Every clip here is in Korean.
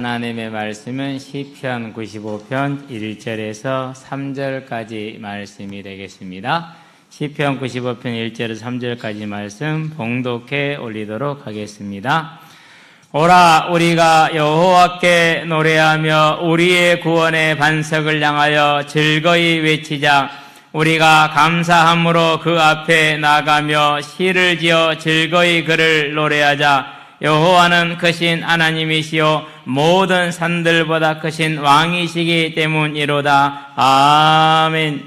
하나님의 말씀은 시편 95편 1절에서 3절까지 말씀이 되겠습니다. 시편 95편 1절에서 3절까지 말씀 봉독해 올리도록 하겠습니다. 오라, 우리가 여호와께 노래하며 우리의 구원의 반석을 향하여 즐거이 외치자. 우리가 감사함으로 그 앞에 나가며 시를 지어 즐거이 그를 노래하자. 여호와는 크신 하나님이시요 모든 산들보다 크신 왕이시기 때문이로다. 아멘.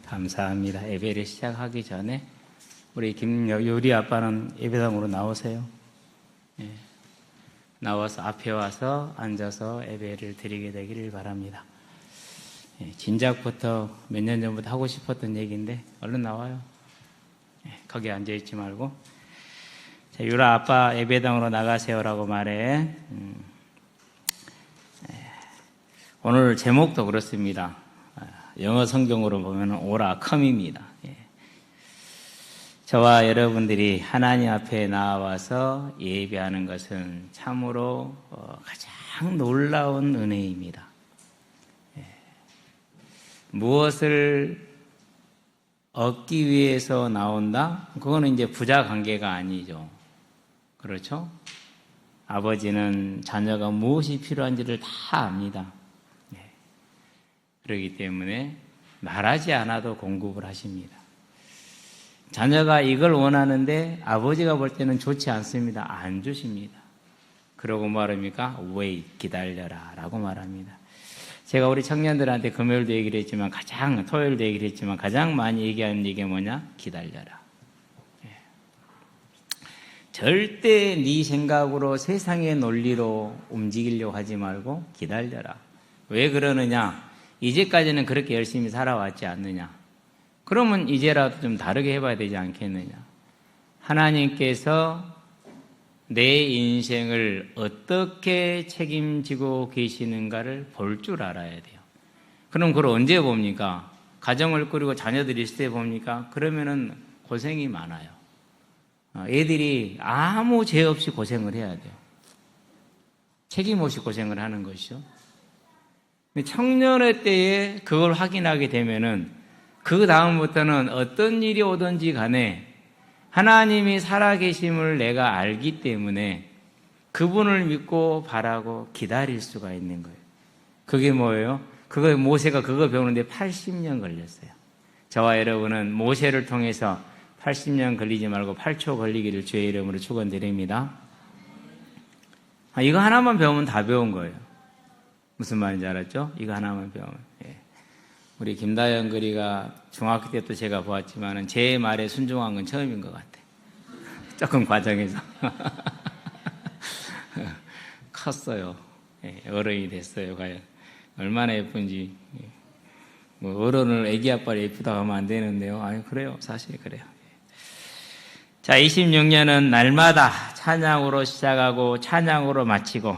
감사합니다. 예배를 시작하기 전에 우리 김요리 아빠는 예배당으로 나오세요. 나와서 앞에 와서 앉아서 예배를 드리게 되기를 바랍니다. 진작부터 몇 년 전부터 하고 싶었던 얘기인데 얼른 나와요. 거기 앉아있지 말고. 자, 유라 아빠 예배당으로 나가세요라고 말해. 오늘 제목도 그렇습니다. 영어 성경으로 보면 오라 컴입니다. 저와 여러분들이 하나님 앞에 나와서 예배하는 것은 참으로 가장 놀라운 은혜입니다. 무엇을 얻기 위해서 나온다? 그거는 이제 부자 관계가 아니죠. 그렇죠? 아버지는 자녀가 무엇이 필요한지를 다 압니다. 그렇기 때문에 말하지 않아도 공급을 하십니다. 자녀가 이걸 원하는데 아버지가 볼 때는 좋지 않습니다. 안 주십니다. 그러고 말합니까? wait, 기다려라 라고 말합니다. 제가 우리 청년들한테 금요일도 얘기를 했지만 토요일도 얘기를 했지만 가장 많이 얘기하는 얘기가 뭐냐? 기다려라. 절대 네 생각으로 세상의 논리로 움직이려고 하지 말고 기다려라. 왜 그러느냐? 이제까지는 그렇게 열심히 살아왔지 않느냐? 그러면 이제라도 좀 다르게 해봐야 되지 않겠느냐? 하나님께서 내 인생을 어떻게 책임지고 계시는가를 볼 줄 알아야 돼요. 그럼 그걸 언제 봅니까? 가정을 꾸리고 자녀들이 있을 때 봅니까? 그러면은 고생이 많아요. 애들이 아무 죄 없이 고생을 해야 돼요. 책임 없이 고생을 하는 것이죠. 근데 청년의 때에 그걸 확인하게 되면은 그 다음부터는 어떤 일이 오든지 간에 하나님이 살아계심을 내가 알기 때문에 그분을 믿고 바라고 기다릴 수가 있는 거예요. 그게 뭐예요? 모세가 그거 배우는데 80년 걸렸어요. 저와 여러분은 모세를 통해서 80년 걸리지 말고 8초 걸리기를 주의 이름으로 축원드립니다. 이거 하나만 배우면 다 배운 거예요. 무슨 말인지 알았죠? 이거 하나만 배우면. 우리 김다연 그리가 중학교 때도 제가 보았지만 제 말에 순종한 건 처음인 것 같아. 조금 과정에서. 컸어요. 어른이 됐어요. 과연 얼마나 예쁜지. 뭐 어른을 애기 아빠를 예쁘다고 하면 안 되는데요. 아유, 그래요. 사실 그래요. 자, 26년은 날마다 찬양으로 시작하고 찬양으로 마치고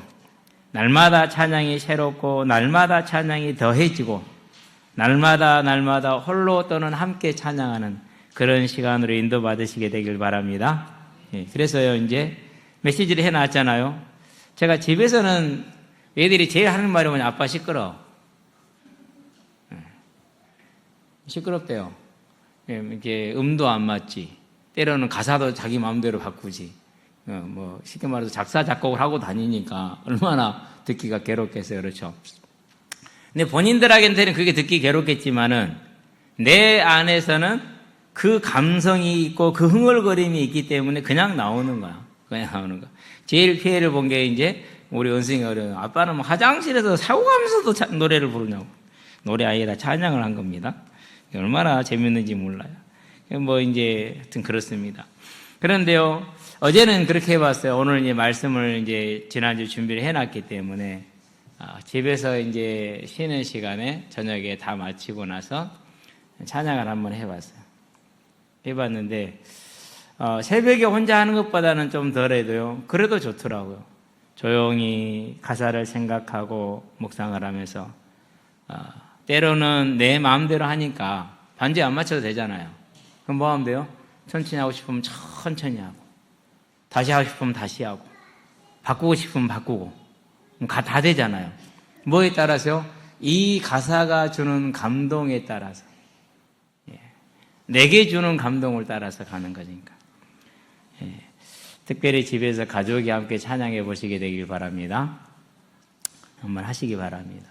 날마다 찬양이 새롭고 날마다 찬양이 더해지고 날마다 홀로 또는 함께 찬양하는 그런 시간으로 인도받으시게 되길 바랍니다. 그래서요, 이제 메시지를 해놨잖아요. 제가 집에서는 애들이 제일 하는 말이 뭐냐? 아빠 시끄러워. 시끄럽대요. 이게 음도 안 맞지. 때로는 가사도 자기 마음대로 바꾸지. 뭐 쉽게 말해서 작사 작곡을 하고 다니니까 얼마나 듣기가 괴롭겠어요. 그렇죠? 근데 본인들에게는 그게 듣기 괴롭겠지만은 내 안에서는 그 감성이 있고 그 흥얼거림이 있기 때문에 그냥 나오는 거야. 그냥 나오는 거야. 제일 피해를 본 게 이제 우리 은승이가 그래요. 아빠는 뭐 화장실에서 사고 가면서도 노래를 부르냐고. 노래 아니라 찬양을 한 겁니다. 얼마나 재밌는지 몰라요. 뭐 이제 하여튼 그렇습니다. 그런데요, 어제는 그렇게 해봤어요. 오늘 이제 말씀을 이제 지난주 준비를 해놨기 때문에 집에서 이제 쉬는 시간에 저녁에 다 마치고 나서 찬양을 한번 해봤어요. 해봤는데 새벽에 혼자 하는 것보다는 좀 덜해도요. 그래도 좋더라고요. 조용히 가사를 생각하고 묵상을 하면서 때로는 내 마음대로 하니까 반주에 안 맞춰도 되잖아요. 그럼 뭐 하면 돼요? 천천히 하고 싶으면 천천히 하고 다시 하고 싶으면 다시 하고 바꾸고 싶으면 바꾸고. 다 되잖아요. 뭐에 따라서요? 이 가사가 주는 감동에 따라서. 내게 주는 감동을 따라서 가는 거니까. 특별히 집에서 가족이 함께 찬양해 보시게 되길 바랍니다. 한번 하시기 바랍니다.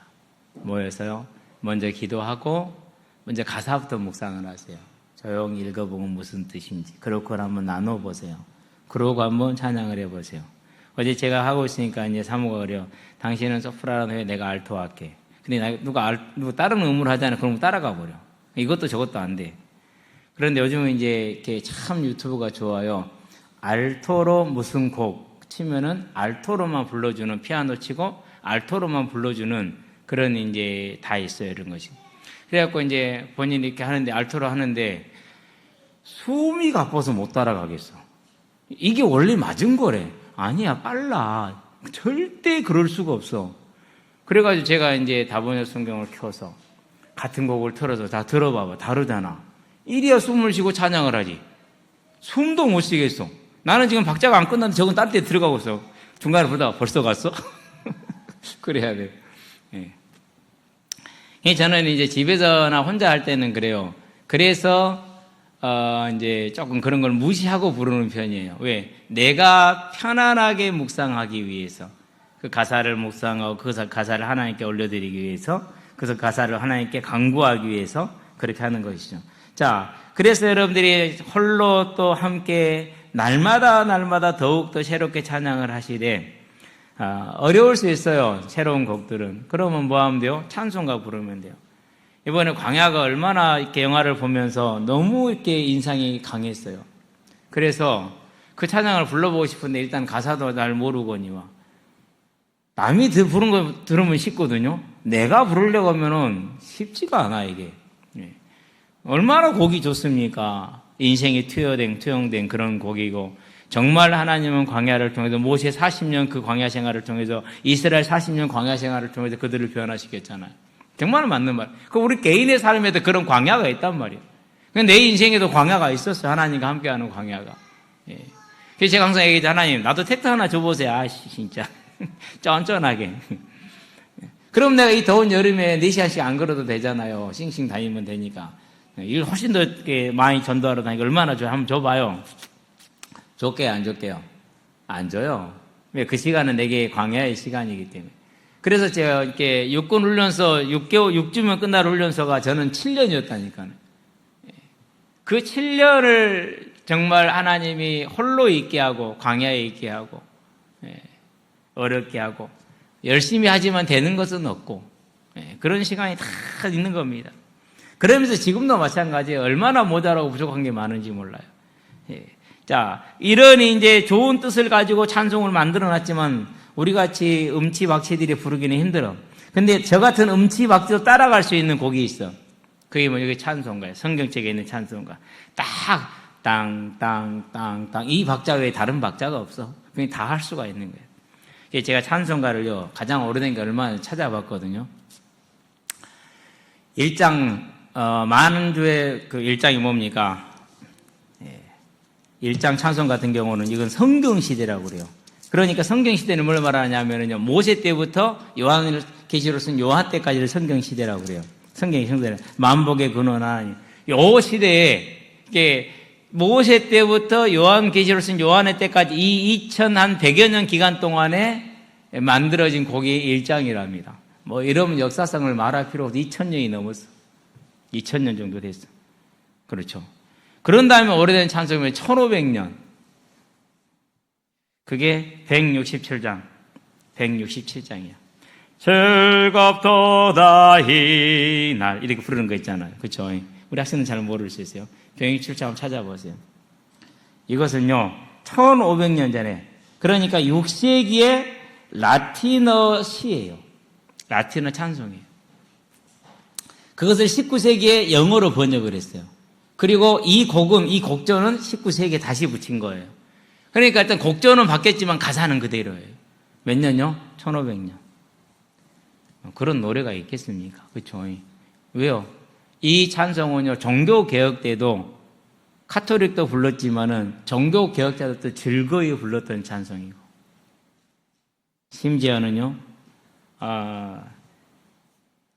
모여서요. 먼저 기도하고 먼저 가사부터 묵상을 하세요. 조용히 읽어보면 무슨 뜻인지. 그렇고 한번 나눠보세요. 그러고 한번 찬양을 해보세요. 어제 제가 하고 있으니까 이제 사모가 그래요. 당신은 소프라노 해, 내가 알토 할게. 근데 누가 다른 음으로 하잖아요. 그럼 따라가 버려. 이것도 저것도 안 돼. 그런데 요즘은 이제 이렇게 참 유튜브가 좋아요. 알토로 무슨 곡 치면은 알토로만 불러주는 피아노 치고 알토로만 불러주는 그런 이제 다 있어요. 이런 것이. 그래갖고 이제 본인이 이렇게 하는데 알토로 하는데 숨이 가빠서 못 따라가겠어. 이게 원래 맞은 거래. 아니야, 빨라. 절대 그럴 수가 없어. 그래가지고 제가 이제 다본역 성경을 켜서 같은 곡을 틀어서 다 들어봐봐. 다르잖아. 이리야 숨을 쉬고 찬양을 하지. 숨도 못 쉬겠어. 나는 지금 박자가 안 끝났는데 저건 다른 데 들어가고 있어. 중간에 부르다가 벌써 갔어? 그래야 돼. 예. 저는 이제 집에서나 혼자 할 때는 그래요. 그래서 이제 조금 그런 걸 무시하고 부르는 편이에요. 왜? 내가 편안하게 묵상하기 위해서. 그 가사를 묵상하고 그 가사를 하나님께 올려드리기 위해서, 그래서 가사를 하나님께 간구하기 위해서 그렇게 하는 것이죠. 자, 그래서 여러분들이 홀로 또 함께 날마다 더욱더 새롭게 찬양을 하시되, 어려울 수 있어요. 새로운 곡들은. 그러면 뭐 하면 돼요? 찬송가 부르면 돼요. 이번에 광야가 얼마나 이렇게 영화를 보면서 너무 이렇게 인상이 강했어요. 그래서 그 찬양을 불러보고 싶은데 일단 가사도 잘 모르거니와. 남이 부른 거 들으면 쉽거든요. 내가 부르려고 하면은 쉽지가 않아, 이게. 얼마나 곡이 좋습니까? 인생이 투영된 그런 곡이고, 정말 하나님은 광야를 통해서 모세 40년 그 광야 생활을 통해서 이스라엘 40년 광야 생활을 통해서 그들을 변화시켰잖아요. 정말 맞는 말. 그 우리 개인의 삶에도 그런 광야가 있단 말이에요. 내 인생에도 광야가 있었어요. 하나님과 함께하는 광야가. 예. 그래서 제가 항상 얘기하죠. 하나님, 나도 택트 하나 줘보세요. 아씨, 진짜. 쫀쫀하게. 그럼 내가 이 더운 여름에 4시간씩 안 걸어도 되잖아요. 싱싱 다니면 되니까. 이걸 훨씬 더 많이 전도하러 다니고 얼마나 좋아요. 한번 줘봐요. 줄게요, 안 줄게요? 안 줘요. 왜? 그 시간은 내게 광야의 시간이기 때문에. 그래서 제가 이렇게 육군 훈련소 6주면 끝날 훈련소가 저는 7년이었다니까요. 그 7년을 정말 하나님이 홀로 있게 하고, 광야에 있게 하고, 어렵게 하고, 열심히 하지만 되는 것은 없고, 그런 시간이 다 있는 겁니다. 그러면서 지금도 마찬가지예요. 얼마나 모자라고 부족한 게 많은지 몰라요. 자, 이런 이제 좋은 뜻을 가지고 찬송을 만들어 놨지만, 우리 같이 음치박치들이 부르기는 힘들어. 근데 저 같은 음치박치도 따라갈 수 있는 곡이 있어. 그게 뭐, 여기 찬송가예요. 성경책에 있는 찬송가. 딱, 땅. 이 박자 외에 다른 박자가 없어. 그냥 다 할 수가 있는 거예요. 제가 찬송가를요, 가장 오래된 게 얼마나 찾아봤거든요. 1장, 만주의 그 1장이 뭡니까? 1장 찬송 같은 경우는 이건 성경시대라고 그래요. 그러니까 성경시대는 뭘 말하냐면요, 모세 때부터 요한을 계시로 쓴 요한 때까지를 성경시대라고 그래요. 성경의 성대는 만복의 근원 하나님. 요 시대에 모세 때부터 요한 계시로 쓴 요한의 때까지 이 2100여 년 기간 동안에 만들어진 곡이 1장이랍니다. 뭐 이러면 역사성을 말할 필요 없어. 2000년이 넘었어. 2000년 정도 됐어. 그렇죠. 그런 다음에 오래된 찬송이면 1500년. 그게 167장. 167장이야. 즐겁도다 이날 이렇게 부르는 거 있잖아요. 그렇죠? 우리 학생은 잘 모를 수 있어요. 167장 한번 찾아보세요. 이것은요 1500년 전에, 그러니까 6세기의 라틴어 시예요. 라틴어 찬송이에요. 그것을 19세기에 영어로 번역을 했어요. 그리고 이 곡조는 19세기에 다시 붙인 거예요. 그러니까 일단 곡조는 바뀌었지만 가사는 그대로예요. 몇 년요? 1500년. 그런 노래가 있겠습니까? 그렇죠? 왜요? 이 찬송은요, 종교개혁 때도 카톨릭도 불렀지만은 종교개혁자도 또 즐거이 불렀던 찬송이고, 심지어는요,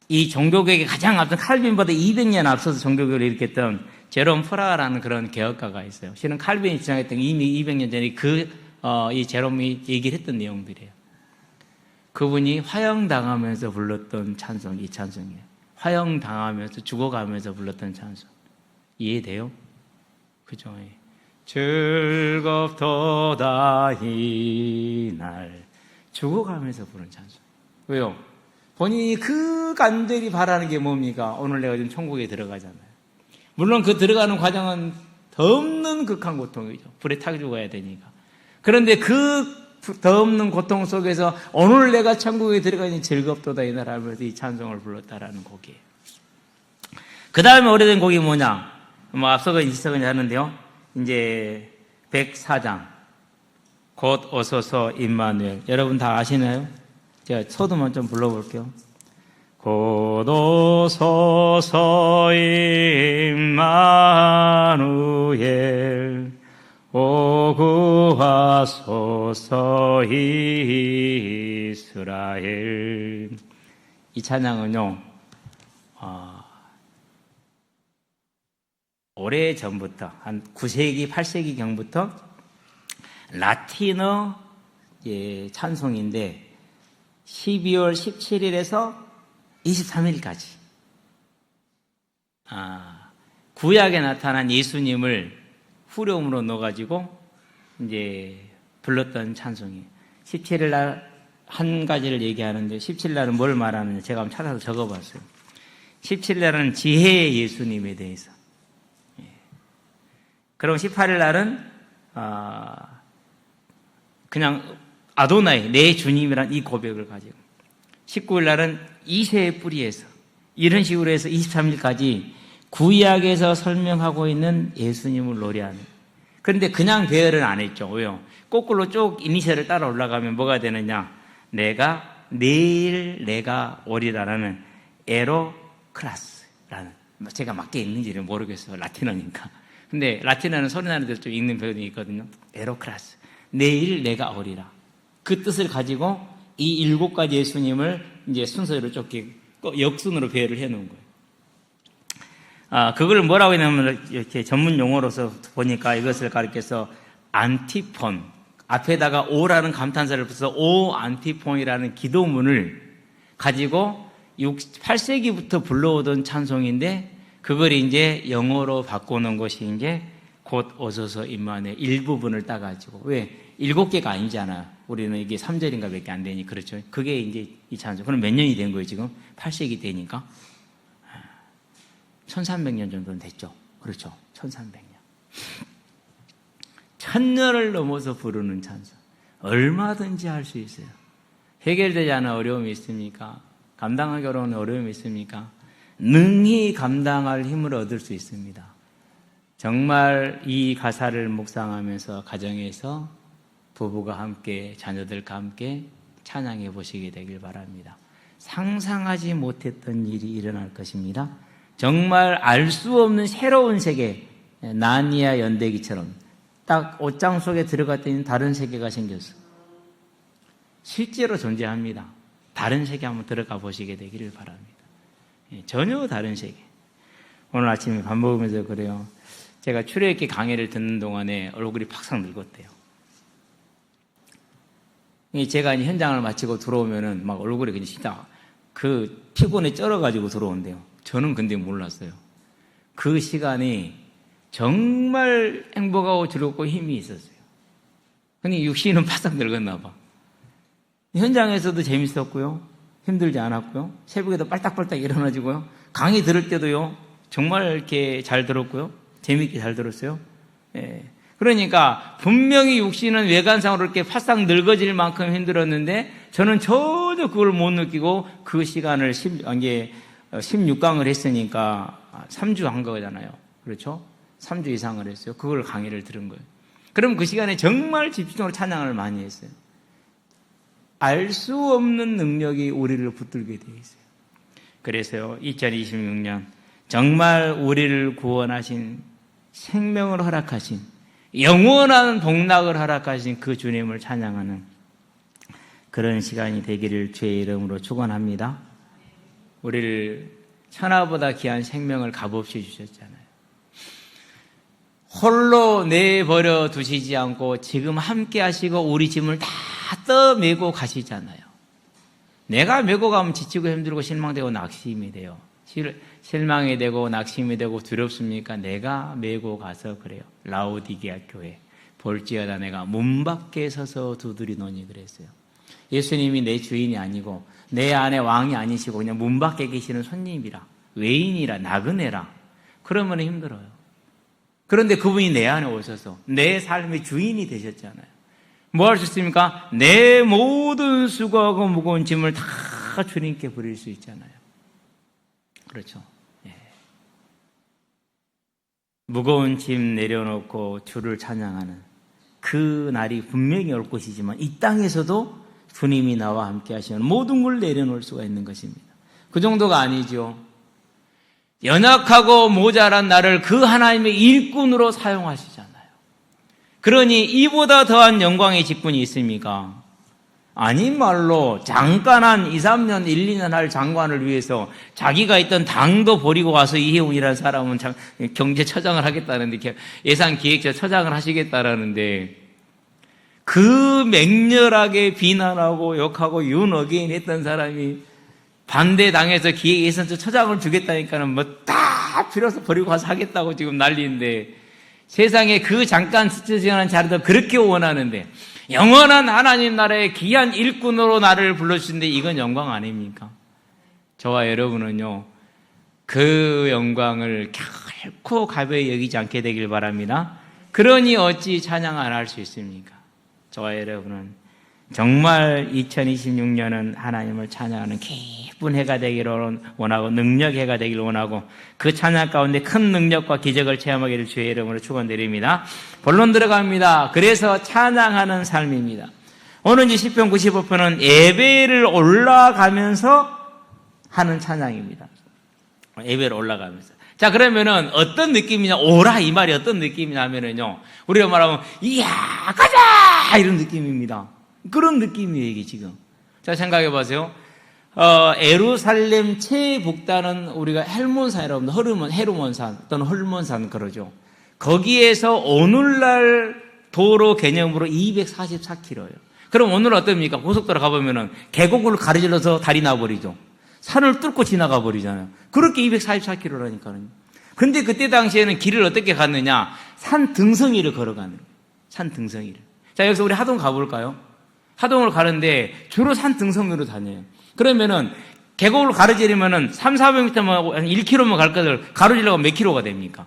이 종교개혁에 가장 앞선 칼빈보다 200년 앞서서 종교개혁을 일으켰던 제롬 프라하라는 그런 개혁가가 있어요. 실은 칼빈이 주장했던 이미 200년 전에 이 제롬이 얘기를 했던 내용들이에요. 그분이 화형당하면서 불렀던 찬송, 이 찬송이에요. 화형당하면서 죽어가면서 불렀던 찬송. 이해돼요? 그죠? 즐겁도다 이날 죽어가면서 부른 찬송. 왜요? 본인이 그 간절히 바라는 게 뭡니까? 오늘 내가 지금 천국에 들어가잖아요. 물론 그 들어가는 과정은 더없는 극한 고통이죠. 불에 타게 죽어야 되니까. 그런데 그 더없는 고통 속에서 오늘 내가 천국에 들어가니 즐겁도다 이날 하면서 이 찬송을 불렀다라는 곡이에요. 그 다음에 오래된 곡이 뭐냐? 뭐 앞서가 이서가 하는데요. 이제 104장 곧 오소서 임마누엘. 여러분 다 아시나요? 제가 소도만 좀 불러볼게요. 곧 오소서 임마누엘 오 구하소서 이스라엘. 이 찬양은요 오래전부터 한 9세기 8세기 경부터 라틴어 찬송인데 12월 17일에서 23일까지 구약에 나타난 예수님을 후렴으로 넣어가지고 이제 불렀던 찬송이에요. 17일 날 한 가지를 얘기하는데 17일 날은 뭘 말하느냐 제가 한번 찾아서 적어봤어요. 17일 날은 지혜의 예수님에 대해서. 그럼 18일 날은 그냥 아도나이 내 주님이란 이 고백을 가지고 19일 날은 이새의 뿌리에서 이런 식으로 해서 23일까지 구약에서 설명하고 있는 예수님을 노래하는. 그런데 그냥 배열은 안 했죠. 왜요? 거꾸로 쭉 이니셜을 따라 올라가면 뭐가 되느냐? 내일 내가 오리라라는 에로크라스라는, 제가 맞게 읽는지는 모르겠어요. 라틴어니까. 근데 라틴어는 소리나는 대로 좀 읽는 표현이 있거든요. 에로크라스. 내일 내가 오리라. 그 뜻을 가지고 이 7가지 예수님을 이제 순서로 쫓기 역순으로 배열을 해 놓은 거예요. 그걸 뭐라고 했냐면 이렇게 전문 용어로서 보니까 이것을 가리켜서 안티폰, 앞에다가 오라는 감탄사를 붙여서 오 안티폰이라는 기도문을 가지고 8세기부터 불러오던 찬송인데 그걸 이제 영어로 바꾸는 것이 이제 곧 오소서 임마누엘 일부분을 따가지고. 왜? 7개가 아니잖아요. 우리는 이게 3절인가 밖에 안 되니. 그렇죠. 그게 이제 이 찬송. 그럼 몇 년이 된 거예요, 지금? 8세기 되니까. 1300년 정도는 됐죠. 그렇죠. 1300년. 1000년을 넘어서 부르는 찬송. 얼마든지 할 수 있어요. 해결되지 않은 어려움이 있습니까? 감당하기 어려운 어려움이 있습니까? 능히 감당할 힘을 얻을 수 있습니다. 정말 이 가사를 묵상하면서 가정에서 부부가 함께 자녀들과 함께 찬양해 보시게 되길 바랍니다. 상상하지 못했던 일이 일어날 것입니다. 정말 알 수 없는 새로운 세계, 나니아 연대기처럼 딱 옷장 속에 들어갔더니 다른 세계가 생겼어. 실제로 존재합니다. 다른 세계 한번 들어가 보시게 되기를 바랍니다. 전혀 다른 세계. 오늘 아침에 밥 먹으면서 그래요. 제가 출애굽기 강의를 듣는 동안에 얼굴이 팍싹 늙었대요. 제가 현장을 마치고 들어오면은 막 얼굴이 그냥 진짜 그 피곤에 쩔어가지고 들어온대요. 저는 근데 몰랐어요. 그 시간이 정말 행복하고 즐겁고 힘이 있었어요. 근데 육신은 바싹 늙었나 봐. 현장에서도 재밌었고요. 힘들지 않았고요. 새벽에도 빨딱빨딱 일어나지고요. 강의 들을 때도요. 정말 이렇게 잘 들었고요. 재밌게 잘 들었어요. 예. 그러니까 분명히 육신은 외관상으로 이렇게 바싹 늙어질 만큼 힘들었는데 저는 전혀 그걸 못 느끼고 그 시간을 16강을 했으니까 3주 한 거잖아요. 그렇죠? 3주 이상을 했어요. 그걸 강의를 들은 거예요. 그럼 그 시간에 정말 집중적으로 찬양을 많이 했어요. 알 수 없는 능력이 우리를 붙들게 되어 있어요. 그래서요, 2026년 정말 우리를 구원하신, 생명을 허락하신, 영원한 복락을 허락하신 그 주님을 찬양하는 그런 시간이 되기를 주의 이름으로 축원합니다. 우리를 천하보다 귀한 생명을 값없이 주셨잖아요. 홀로 내버려 두시지 않고 지금 함께 하시고 우리 짐을 다 떠메고 가시잖아요. 내가 메고 가면 지치고 힘들고 실망되고 낙심이 돼요. 실망이 되고 낙심이 되고 두렵습니까? 내가 메고 가서 그래요. 라오디게아 교회 볼지어다 내가 문 밖에 서서 두드리노니 그랬어요. 예수님이 내 주인이 아니고 내 안에 왕이 아니시고 그냥 문 밖에 계시는 손님이라, 외인이라, 나그네라. 그러면 힘들어요. 그런데 그분이 내 안에 오셔서 내 삶의 주인이 되셨잖아요. 뭐 할 수 있습니까? 내 모든 수고하고 무거운 짐을 다 주님께 부릴 수 있잖아요. 그렇죠. 예. 무거운 짐 내려놓고 주를 찬양하는 그 날이 분명히 올 것이지만 이 땅에서도 주님이 나와 함께 하시면 모든 걸 내려놓을 수가 있는 것입니다. 그 정도가 아니죠. 연약하고 모자란 나를 그 하나님의 일꾼으로 사용하시잖아요. 그러니 이보다 더한 영광의 직분이 있습니까? 아닌 말로 잠깐 한 2, 3년, 1, 2년 할 장관을 위해서 자기가 있던 당도 버리고 와서 이혜훈이라는 사람은 경제처장을 하겠다는데, 예산기획처 처장을 하시겠다라는데, 그 맹렬하게 비난하고 욕하고 윤어게인 했던 사람이 반대당해서 기획예산처 처장을 주겠다니까는 뭐 다 필요해서 버리고 와서 하겠다고 지금 난리인데, 세상에 그 잠깐 스치지는 자리도 그렇게 원하는데 영원한 하나님 나라의 귀한 일꾼으로 나를 불러주신데 이건 영광 아닙니까? 저와 여러분은요 그 영광을 결코 가벼이 여기지 않게 되길 바랍니다. 그러니 어찌 찬양 안 할 수 있습니까? 저와 여러분은 정말 2026년은 하나님을 찬양하는 기쁜 해가 되기를 원하고 능력의 해가 되기를 원하고 그 찬양 가운데 큰 능력과 기적을 체험하기를 주의 이름으로 축원드립니다. 본론 들어갑니다. 그래서 찬양하는 삶입니다. 오늘 이제 시편 95편은 예배를 올라가면서 하는 찬양입니다. 예배를 올라가면서. 자, 그러면은 어떤 느낌이냐? 오라 이 말이 어떤 느낌이냐면은요. 우리가 말하면 이야 가자 이런 느낌입니다. 그런 느낌이에요, 이게 지금. 자, 생각해 보세요. 예루살렘 최북단은 우리가 헬몬산이라고 합니다. 헤르몬산 또는 헐몬산 그러죠. 거기에서 오늘날 도로 개념으로 244km예요. 그럼 오늘 어떻습니까? 고속도로 가보면은 계곡을 가로질러서 다리 나버리죠. 산을 뚫고 지나가 버리잖아요. 그렇게 244km라니까요. 근데 그때 당시에는 길을 어떻게 갔느냐? 산 등성이를 걸어가는 거예요. 산 등성이를. 자, 여기서 우리 하동 가볼까요? 하동을 가는데 주로 산 등성으로 다녀요. 그러면은 계곡을 가로지르면은 300-400m만 1km만 갈 것을 가로지르고 몇 킬로가 됩니까?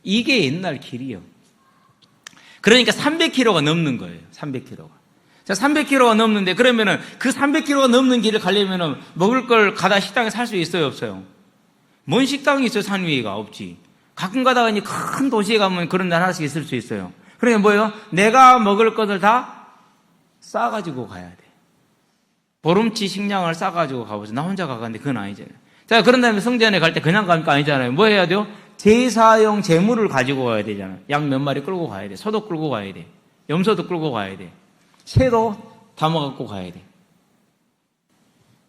이게 옛날 길이요. 그러니까 300km가 넘는 거예요. 300km가. 자, 300km가 넘는데 그러면은 그 300km가 넘는 길을 가려면은 먹을 걸 가다 식당에 살 수 있어요, 없어요? 뭔 식당이 있어요? 산 위에가 없지. 가끔 가다가 이제 큰 도시에 가면 그런 데 하나씩 있을 수 있어요. 그러니까 뭐예요? 내가 먹을 것을 다 싸가지고 가야 돼. 보름치 식량을 싸가지고 가보죠. 나 혼자 가는데 그건 아니잖아요. 자, 그런 다음에 성전에 갈 때 그냥 가니까 아니잖아요. 뭐 해야 돼요? 제사용 제물을 가지고 가야 되잖아요. 양 몇 마리 끌고 가야 돼. 소도 끌고 가야 돼. 염소도 끌고 가야 돼. 새도 담아갖고 가야 돼.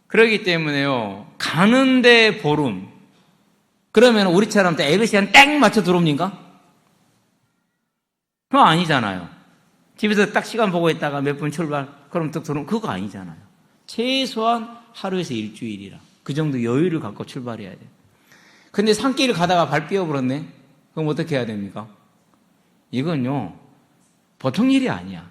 그렇기 때문에요. 가는데 보름. 그러면 우리처럼 애그 시간 땡 맞춰 들어옵니까? 그거 아니잖아요. 집에서 딱 시간 보고 있다가 몇 분 출발, 그럼 또 들어오면 그거 아니잖아요. 최소한 하루에서 일주일이라. 그 정도 여유를 갖고 출발해야 돼요. 근데 산길을 가다가 발 삐어버렸네? 그럼 어떻게 해야 됩니까? 이건요, 보통 일이 아니야.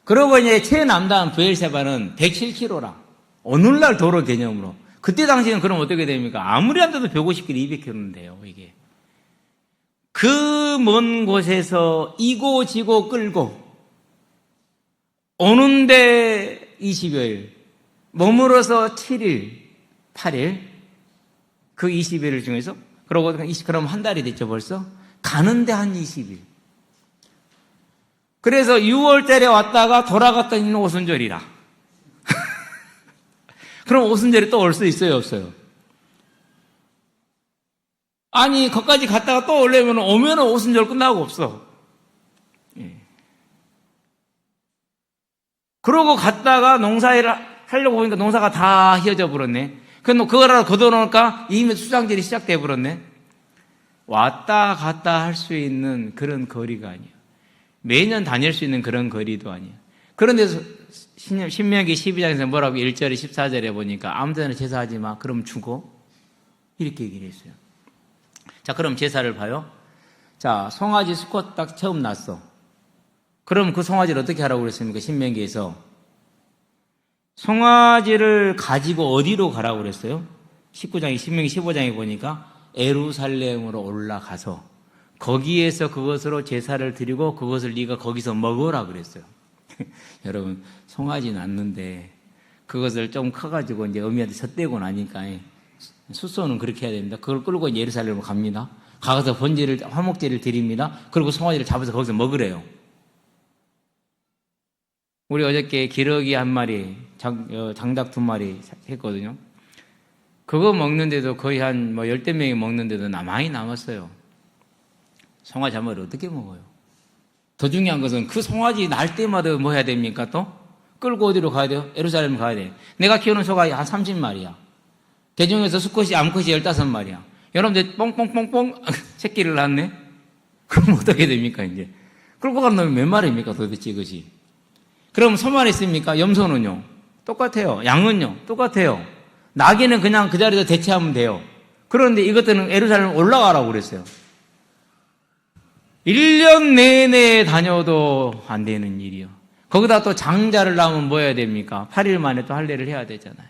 그러고 이제 최남단 부엘세바는 107km라. 오늘날 도로 개념으로. 그때 당시에는 그럼 어떻게 됩니까? 아무리 안 돼도 150km, 200km는 돼요, 이게. 그 먼 곳에서 이고 지고 끌고 오는데 20여일, 머물어서 7일, 8일, 그 20일 중에서, 그럼 한 달이 됐죠, 벌써? 가는데 한 20일. 그래서 6월 달에 왔다가 돌아갔더니 오순절이라. 그럼 오순절에 또 올 수 있어요, 없어요? 아니, 거기까지 갔다가 또 오려면 오면은 오순절 끝나고 없어. 예. 그러고 갔다가 농사일을 하려고 보니까 농사가 다 휘어져 버렸네. 그거라도 걷어놓을까? 이미 수장질이 시작돼 버렸네. 왔다 갔다 할 수 있는 그런 거리가 아니야. 매년 다닐 수 있는 그런 거리도 아니야. 그런데 신명기 12장에서 뭐라고 1절에 14절에 보니까 아무 데나 제사하지 마. 그럼 죽어. 이렇게 얘기를 했어요. 자, 그럼 제사를 봐요. 자, 송아지 수컷 딱 처음 났어. 그럼 그 송아지를 어떻게 하라고 그랬습니까? 신명기에서. 송아지를 가지고 어디로 가라고 그랬어요? 19장에, 신명기 15장에 보니까 예루살렘으로 올라가서 거기에서 그것으로 제사를 드리고 그것을 네가 거기서 먹어라 그랬어요. 여러분, 송아지 낳는데 그것을 좀 커가지고 이제 어미한테 젖대고 나니까 숫소는 그렇게 해야 됩니다. 그걸 끌고 예루살렘으로 갑니다. 가서 번제를, 화목제를 드립니다. 그리고 송아지를 잡아서 거기서 먹으래요. 우리 어저께 기러기 한 마리, 장닭 두 마리 했거든요. 그거 먹는데도 거의 한 10대 명이 먹는데도 많이 남았어요. 송아지 한 마리 어떻게 먹어요? 더 중요한 것은 그 송아지 날 때마다 뭐 해야 됩니까 또? 끌고 어디로 가야 돼요? 예루살렘 가야 돼요. 내가 키우는 소가 한 30마리야. 대중에서 수컷이 암컷이 15마리야. 여러분들 뽕뽕뽕뽕 새끼를 낳네? 그럼 어떻게 됩니까 이제? 끌고 가는 놈이 몇 마리입니까 도대체 이것이? 그럼 소만 있습니까? 염소는요? 똑같아요. 양은요? 똑같아요. 나귀는 그냥 그 자리에서 대체하면 돼요. 그런데 이것들은 예루살렘 올라가라고 그랬어요. 1년 내내 다녀도 안 되는 일이요. 거기다 또 장자를 낳으면 뭐 해야 됩니까? 8일 만에 또 할례를 해야 되잖아요.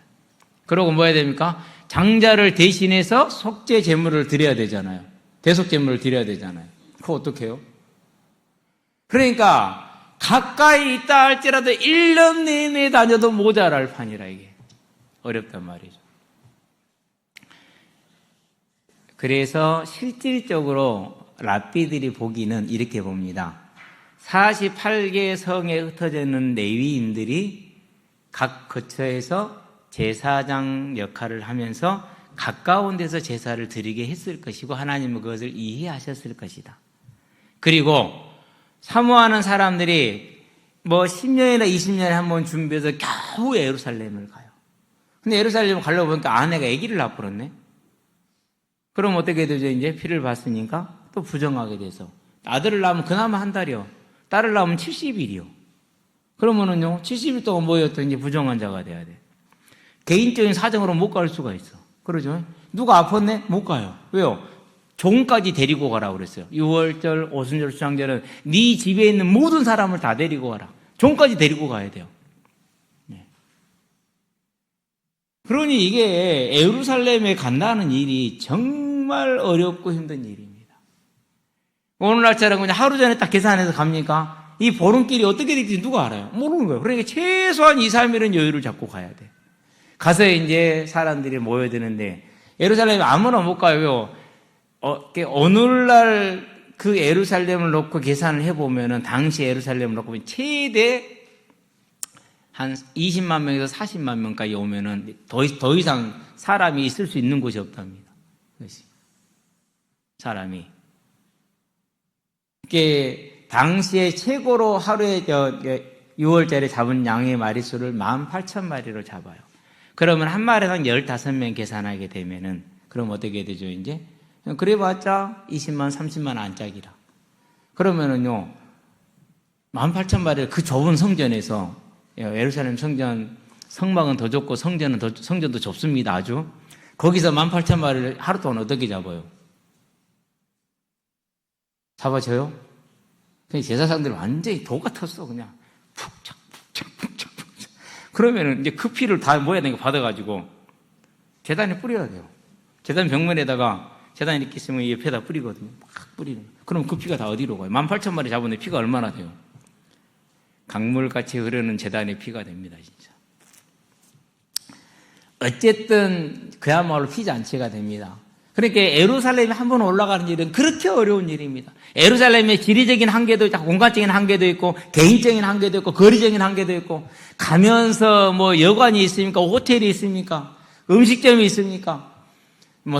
그러고 뭐 해야 됩니까? 장자를 대신해서 속죄 제물을 드려야 되잖아요. 대속 제물을 드려야 되잖아요. 그거 어떻게 해요? 그러니까 가까이 있다 할지라도 1년 내내 다녀도 모자랄 판이라 이게. 어렵단 말이죠. 그래서 실질적으로 랍비들이 보기는 이렇게 봅니다. 48개 성에 흩어져 있는 레위인들이 각 거처에서 제사장 역할을 하면서 가까운 데서 제사를 드리게 했을 것이고 하나님은 그것을 이해하셨을 것이다. 그리고 사모하는 사람들이 10년이나 20년에 한 번 준비해서 겨우 예루살렘을 가요. 근데 예루살렘 가려고 보니까 아내가 아기를 낳아버렸네. 그럼 어떻게 되죠? 이제 피를 봤으니까 또 부정하게 돼서 아들을 낳으면 그나마 한 달이요. 딸을 낳으면 70일이요. 그러면은요 70일 동안 뭐였더 이제 부정한 자가 돼야 돼. 개인적인 사정으로 못 갈 수가 있어. 그러죠? 누가 아팠네? 못 가요. 왜요? 종까지 데리고 가라고 그랬어요. 6월절, 오순절, 수장절은 네 집에 있는 모든 사람을 다 데리고 가라. 종까지 데리고 가야 돼요. 네. 그러니 이게 예루살렘에 간다는 일이 정말 어렵고 힘든 일입니다. 오늘날처럼 그냥 하루 전에 딱 계산해서 갑니까? 이 보름길이 어떻게 될지 누가 알아요? 모르는 거예요. 그러니까 최소한 2, 3일은 여유를 잡고 가야 돼. 가서 이제 사람들이 모여드는데 예루살렘에 아무나 못 가요. 오늘날 그 예루살렘을 놓고 계산을 해보면은 당시 예루살렘을 놓고 보면 최대 한 20만 명에서 40만 명까지 오면은 더 이상 사람이 있을 수 있는 곳이 없답니다. 사람이. 이게 당시에 최고로 하루에 6월절에 잡은 양의 마리수를 18,000마리로 잡아요. 그러면 한 마리당 15명 계산하게 되면은 그럼 어떻게 되죠, 이제? 그래봤자 20만, 30만 안짝이라. 그러면은요, 18,000마리를 그 좁은 성전에서, 예루살렘 성전, 성막은 더 좁고 성전도 좁습니다, 아주. 거기서 18,000마리를 하루 동안 어떻게 잡아요? 잡아줘요? 그냥 제사장들 완전히 도 같았어, 그냥. 푹착. 그러면은 이제 그 피를 다 모아야 되는 거 받아가지고 제단에 뿌려야 돼요. 제단 벽면에다가 제단 이렇게 있으면 이 옆에다 뿌리거든요. 막 뿌리는. 그럼 그 피가 다 어디로 가요? 18,000마리 잡았는데 피가 얼마나 돼요? 강물같이 흐르는 제단의 피가 됩니다, 진짜. 어쨌든 그야말로 피잔치가 됩니다. 그러니까 예루살렘에 한 번 올라가는 일은 그렇게 어려운 일입니다. 예루살렘에 지리적인 한계도 있고 공간적인 한계도 있고 개인적인 한계도 있고 거리적인 한계도 있고 가면서 여관이 있습니까? 호텔이 있습니까? 음식점이 있습니까?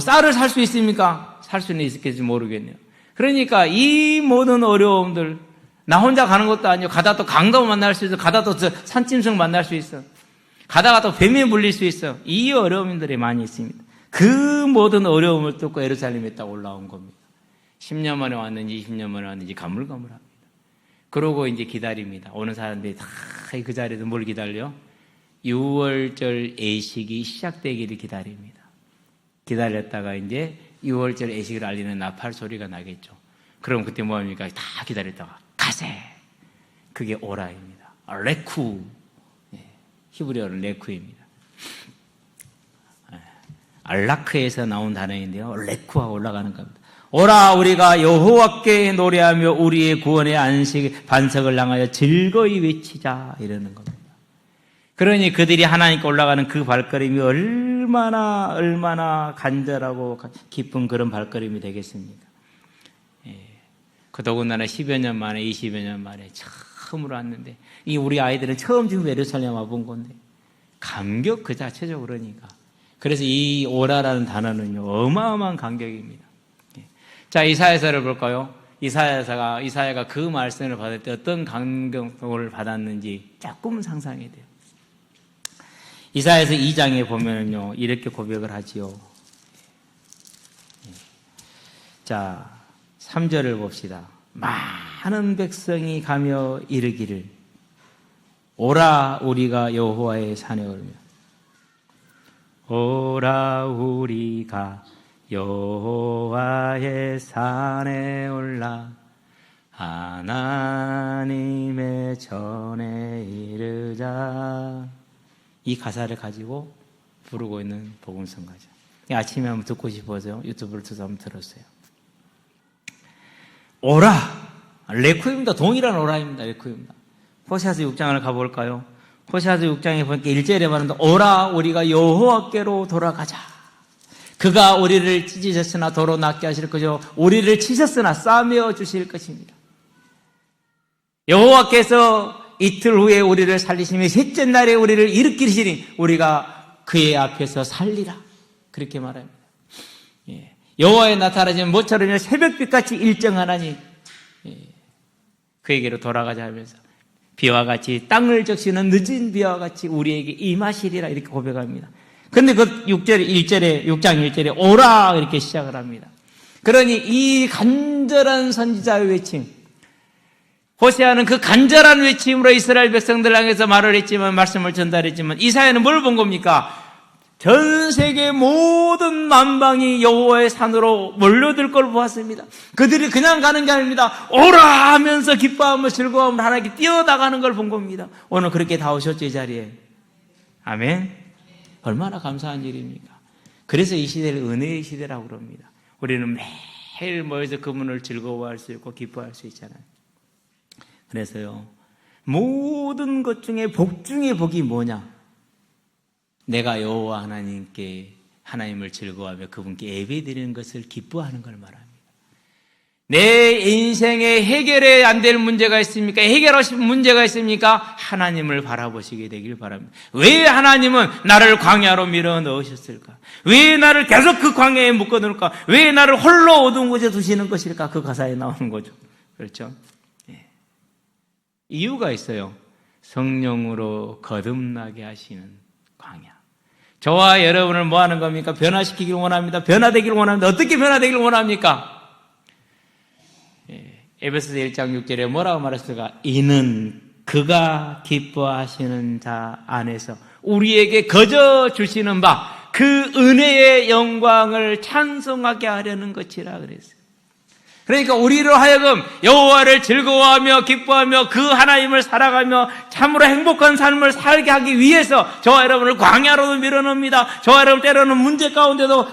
쌀을 살 수 있습니까? 살 수는 있을지 모르겠네요. 그러니까 이 모든 어려움들 나 혼자 가는 것도 아니고 가다 또 강도 만날 수 있어. 가다 또 산짐승 만날 수 있어. 가다가 또 뱀에 물릴 수 있어. 이 어려움들이 많이 있습니다. 그 모든 어려움을 뚫고 예루살렘에 딱 올라온 겁니다. 10년 만에 왔는지 20년 만에 왔는지 가물가물합니다. 그러고 이제 기다립니다. 오는 사람들이 다 그 자리에서 뭘 기다려? 6월절 예식이 시작되기를 기다립니다. 기다렸다가 이제 6월절 예식을 알리는 나팔 소리가 나겠죠. 그럼 그때 뭐 합니까? 다 기다렸다가 가세! 그게 오라입니다. 레쿠. 히브리어는 레쿠입니다. 알라크에서 나온 단어인데요. 레쿠가 올라가는 겁니다. 오라 우리가 여호와께 노래하며 우리의 구원의 안식 반석을 향하여 즐거이 외치자 이러는 겁니다. 그러니 그들이 하나님께 올라가는 그 발걸음이 얼마나 간절하고 기쁜 그런 발걸음이 되겠습니까? 그 더군다나 10여 년 만에 20여 년 만에 처음으로 왔는데 이 우리 아이들은 처음 지금 예루살렘 와본 건데 감격 그 자체죠. 그러니까 그래서 이 오라라는 단어는요 어마어마한 감격입니다. 자, 이사야서를 볼까요? 이사야가 그 말씀을 받을 때 어떤 감격을 받았는지 조금은 상상이 돼요. 이사야서 2장에 보면은요 이렇게 고백을 하지요. 자, 3절을 봅시다. 많은 백성이 가며 이르기를 오라 우리가 여호와의 산에 오르며 오라 우리가 여호와의 산에 올라 하나님의 전에 이르자. 이 가사를 가지고 부르고 있는 복음성가죠. 아침에 한번 듣고 싶어서요 유튜브를 통해서 한번 들었어요. 오라 레쿠입니다. 동일한 오라입니다. 레쿠입니다. 호세아서 6장을 가볼까요? 호세아서 6장에 보니까 1절에 말합니다. 오라 우리가 여호와께로 돌아가자. 그가 우리를 찢으셨으나 도로 낫게 하실 거죠. 우리를 치셨으나 싸매어 주실 것입니다. 여호와께서 이틀 후에 우리를 살리시며 셋째 날에 우리를 일으키시니 우리가 그의 앞에서 살리라. 그렇게 말합니다. 여호와의 나타나시면 모처럼이며 새벽빛같이 일정하나니 그에게로 돌아가자 하면서 비와 같이 땅을 적시는 늦은 비와 같이 우리에게 임하시리라 이렇게 고백합니다. 근데 그 6장 1절에 오라 이렇게 시작을 합니다. 그러니 이 간절한 선지자의 외침, 호세아는 그 간절한 외침으로 이스라엘 백성들 향해서 말씀을 전달했지만 이사야는 뭘 본 겁니까? 전 세계 모든 만방이 여호와의 산으로 몰려들 걸 보았습니다. 그들이 그냥 가는 게 아닙니다. 오라 하면서 기뻐하며 즐거워하며 하나님께 뛰어나가는 걸 본 겁니다. 오늘 그렇게 다 오셨죠, 이 자리에. 아멘. 얼마나 감사한 일입니까? 그래서 이 시대를 은혜의 시대라고 그럽니다. 우리는 매일 모여서 그분을 즐거워할 수 있고 기뻐할 수 있잖아요. 그래서요, 모든 것 중에 복 중에 복이 뭐냐? 내가 여호와 하나님을 즐거워하며 그분께 예배드리는 것을 기뻐하는 걸 말합니다. 내 인생에 해결해 안 될 문제가 있습니까? 해결하실 문제가 있습니까? 하나님을 바라보시게 되길 바랍니다. 왜 하나님은 나를 광야로 밀어 넣으셨을까? 왜 나를 계속 그 광야에 묶어 놓을까? 왜 나를 홀로 어두운 곳에 두시는 것일까? 그 가사에 나오는 거죠. 그렇죠? 예. 이유가 있어요. 성령으로 거듭나게 하시는 광야. 저와 여러분을 뭐 하는 겁니까? 변화시키길 원합니다. 변화되길 원합니다. 어떻게 변화되길 원합니까? 에베소서 1장 6절에 뭐라고 말했을까? 이는 그가 기뻐하시는 자 안에서 우리에게 거저 주시는 바 그 은혜의 영광을 찬송하게 하려는 것이라 그랬어요. 그러니까 우리로 하여금 여호와를 즐거워하며 기뻐하며 그 하나님을 살아가며 참으로 행복한 삶을 살게 하기 위해서 저와 여러분을 광야로도 밀어넣습니다. 저와 여러분 때로는 문제 가운데도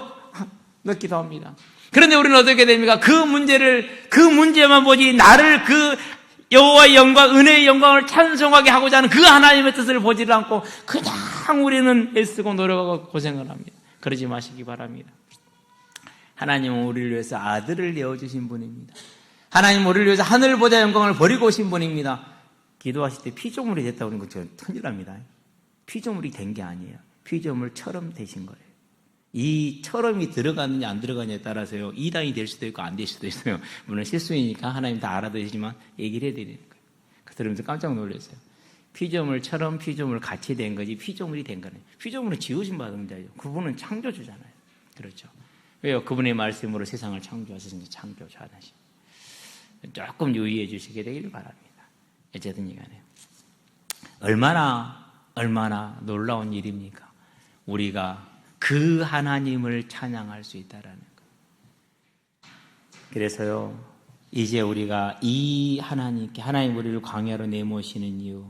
넣기도 합니다. 그런데 우리는 어떻게 됩니까? 그 문제만 보지 나를 그 여호와의 영광, 은혜의 영광을 찬송하게 하고자 하는 그 하나님의 뜻을 보지를 않고 그냥 우리는 애쓰고 노력하고 고생을 합니다. 그러지 마시기 바랍니다. 하나님은 우리를 위해서 아들을 내어주신 분입니다. 하나님은 우리를 위해서 하늘보다 영광을 버리고 오신 분입니다. 기도하실 때 피조물이 됐다고 하는 건 큰일 납니다. 피조물이 된 게 아니에요. 피조물처럼 되신 거예요. 이 처럼이 들어가느냐 안 들어가느냐에 따라서요, 이단이 될 수도 있고 안 될 수도 있어요. 물론 실수이니까 하나님 다 알아두시지만 얘기를 해야 되는 거예요. 들으면서 깜짝 놀랐어요. 피조물처럼 피조물 같이 된 거지 피조물이 된 거는, 피조물은 지으심 받은 자예요. 그분은 창조주잖아요. 그렇죠. 왜요? 그분의 말씀으로 세상을 창조하셨으니 창조주 하나씩. 조금 유의해 주시게 되기를 바랍니다. 어쨌든 간에 얼마나 놀라운 일입니까? 우리가 그 하나님을 찬양할 수 있다라는 것. 그래서요, 이제 우리가 이 하나님께, 하나님 우리를 광야로 내모시는 이유,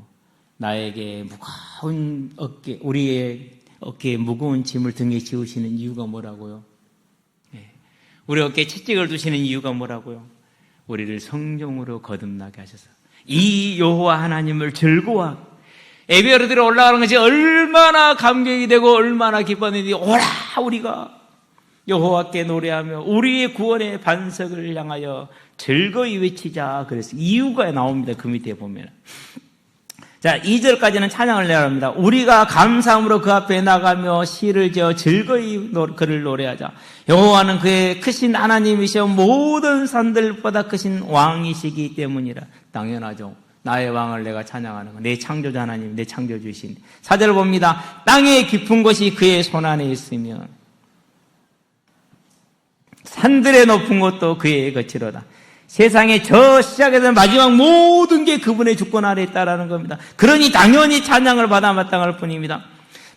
나에게 무거운 우리의 어깨에 무거운 짐을 등에 지우시는 이유가 뭐라고요? 우리 어깨에 채찍을 두시는 이유가 뭐라고요? 우리를 성령으로 거듭나게 하셔서 이 여호와 하나님을 즐거워 예배로 들어 올라가는 것이 얼마나 감격이 되고 얼마나 기뻤는지, 오라 우리가 여호와께 노래하며 우리의 구원의 반석을 향하여 즐거이 외치자. 그래서 이유가 나옵니다. 그 밑에 보면. 자, 2절까지는 찬양을 내야 합니다. 우리가 감사함으로 그 앞에 나가며 시를 지어 즐거이 그를 노래하자. 여호와는 그의 크신 하나님이시여 모든 산들보다 크신 왕이시기 때문이라. 당연하죠. 나의 왕을 내가 찬양하는 것, 내 창조자 하나님, 내 창조주이신. 4절 봅니다. 땅의 깊은 곳이 그의 손안에 있으며 산들의 높은 곳도 그의 거치로다. 세상의 저 시작에서 마지막 모든 게 그분의 주권 아래에 있다라는 겁니다. 그러니 당연히 찬양을 받아 마땅할 뿐입니다.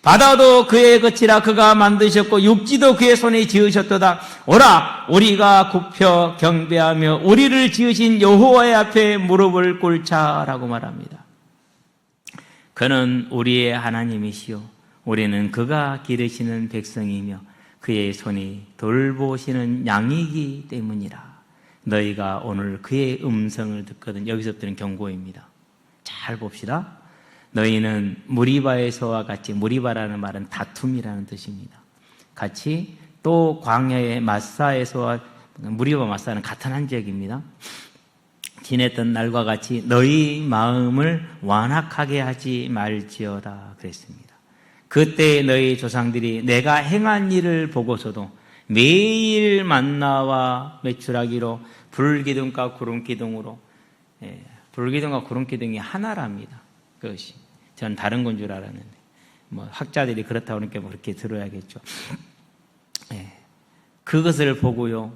바다도 그의 거치라. 그가 만드셨고 육지도 그의 손에 지으셨도다. 오라 우리가 굽혀 경배하며 우리를 지으신 여호와의 앞에 무릎을 꿇자라고 말합니다. 그는 우리의 하나님이시요 우리는 그가 기르시는 백성이며 그의 손이 돌보시는 양이기 때문이라. 너희가 오늘 그의 음성을 듣거든. 여기서부터는 경고입니다. 잘 봅시다. 너희는 무리바에서와 같이, 무리바라는 말은 다툼이라는 뜻입니다. 같이 또 광야의 마사에서와, 무리바 마사는 같은 한 지역입니다. 지냈던 날과 같이 너희 마음을 완악하게 하지 말지어다 그랬습니다. 그때 너희 조상들이 내가 행한 일을 보고서도 매일 만나와 메추라기로 불기둥과 구름기둥으로, 불기둥과 구름기둥이 하나랍니다. 그것이. 전 다른 건 줄 알았는데, 학자들이 그렇다고 그러니까 그렇게 들어야겠죠. 그것을 보고요,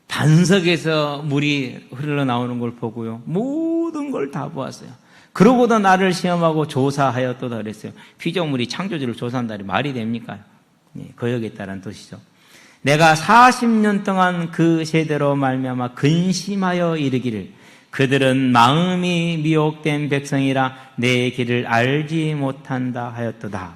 반석에서 물이 흘러나오는 걸 보고요, 모든 걸 다 보았어요. 그러고도 나를 시험하고 조사하였도다 그랬어요. 피조물이 창조주를 조사한다니 말이 됩니까? 거역했다는 뜻이죠. 내가 40년 동안 그 세대로 말미암아 근심하여 이르기를 그들은 마음이 미혹된 백성이라 내 길을 알지 못한다 하였도다.